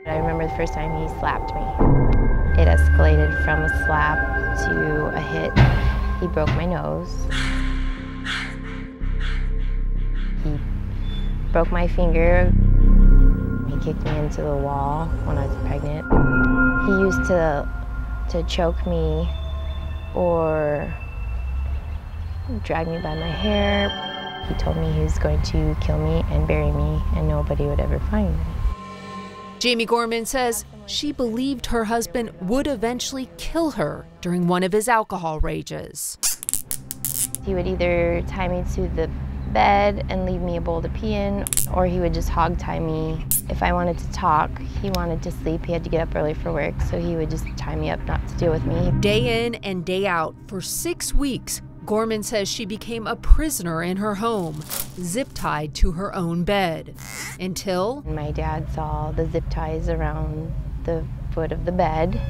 I remember the first time he slapped me. It escalated from a slap to a hit. He broke my nose. He broke my finger. He kicked me into the wall when I was pregnant. He used to choke me or drag me by my hair. He told me he was going to kill me and bury me and nobody would ever find me. Jamie Gorman says she believed her husband would eventually kill her during one of his alcohol rages. He would either tie me to the bed and leave me a bowl to pee in, or he would just hog tie me. If I wanted to talk, he wanted to sleep, he had to get up early for work, so he would just tie me up not to deal with me. Day in and day out, for 6 weeks, Gorman says she became a prisoner in her home, zip-tied to her own bed, until my dad saw the zip ties around the foot of the bed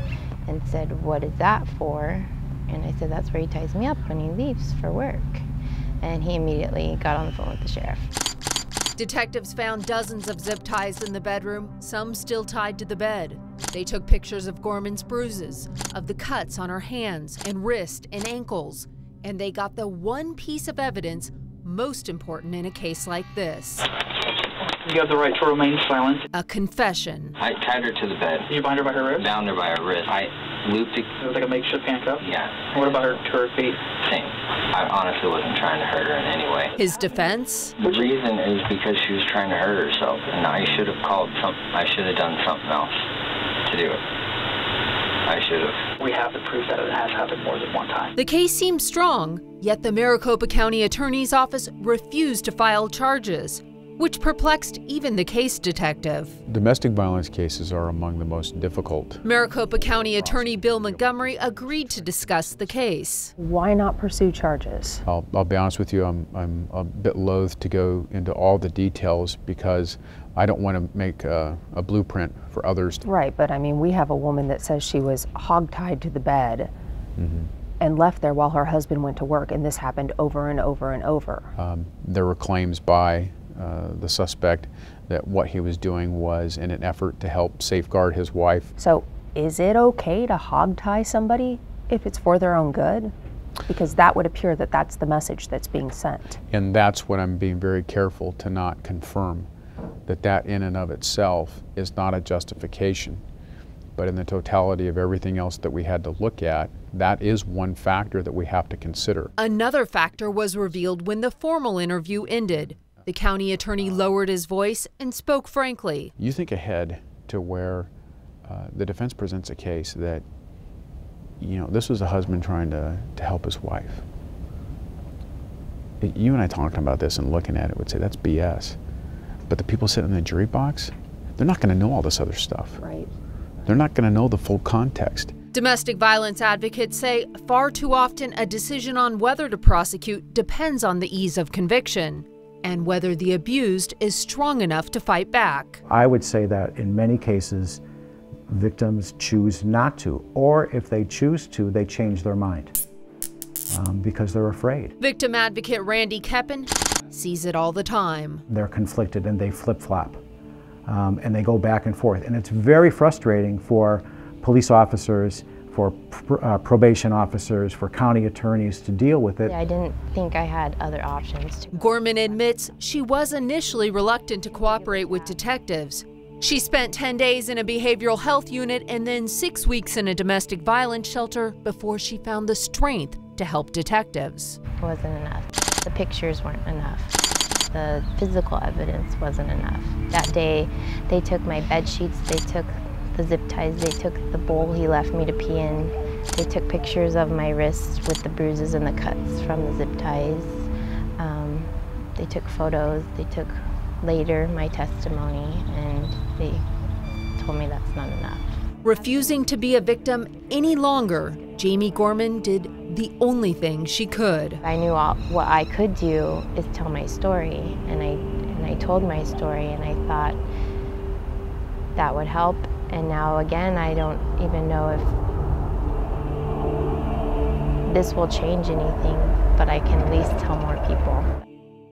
and said, "What is that for?" And I said, "That's where he ties me up when he leaves for work." And he immediately got on the phone with the sheriff. Detectives found dozens of zip ties in the bedroom, some still tied to the bed. They took pictures of Gorman's bruises, of the cuts on her hands and wrist and ankles, and they got the one piece of evidence most important in a case like this. You have the right to remain silent. A confession. I tied her to the bed. Did you bind her by her wrist? Bound her by her wrist. I looped it. It was like a makeshift handcuff? Yeah. What about her feet? Same. I honestly wasn't trying to hurt her in any way. His defense? The reason is because she was trying to hurt herself, and I should have I should have done something else to do it. I should have. We have the proof that it has happened more than one time. The case seems strong, yet the Maricopa County Attorney's Office refused to file charges, which perplexed even the case detective. Domestic violence cases are among the most difficult. Maricopa County Attorney Bill Montgomery agreed to discuss the case. Why not pursue charges? I'll be honest with you, I'm a bit loath to go into all the details because I don't want to make a blueprint for others. Right, but I mean, we have a woman that says she was hogtied to the bed and left there while her husband went to work, and this happened over and over and over. There were claims by the suspect that what he was doing was in an effort to help safeguard his wife. So is it okay to hogtie somebody if it's for their own good? Because that would appear that that's the message that's being sent. And that's what I'm being very careful to not confirm, that in and of itself is not a justification. But in the totality of everything else that we had to look at, that is one factor that we have to consider. Another factor was revealed when the formal interview ended. The county attorney lowered his voice and spoke frankly. You think ahead to where the defense presents a case that, you know, this was a husband trying to help his wife. You and I talking about this and looking at it would say that's BS. But the people sitting in the jury box, they're not going to know all this other stuff. Right. They're not going to know the full context. Domestic violence advocates say far too often a decision on whether to prosecute depends on the ease of conviction and whether the abused is strong enough to fight back. I would say that in many cases, victims choose not to, or if they choose to, they change their mind because they're afraid. Victim advocate Randy Keppen sees it all the time. They're conflicted and they flip-flop and they go back and forth. And it's very frustrating for police officers, for probation officers, for county attorneys to deal with it. I didn't think I had other options. Gorman admits she was initially reluctant to cooperate with detectives. She spent 10 days in a behavioral health unit and then 6 weeks in a domestic violence shelter before she found the strength to help detectives. It wasn't enough. The pictures weren't enough. The physical evidence wasn't enough. That day, they took my bed sheets, they took the zip ties, they took the bowl he left me to pee in. They took pictures of my wrists with the bruises and the cuts from the zip ties. They took photos, they took later my testimony, and they told me that's not enough. Refusing to be a victim any longer, Jamie Gorman did the only thing she could. I knew what I could do is tell my story, and I told my story, and I thought that would help. And now again, I don't even know if this will change anything, but I can at least tell more people.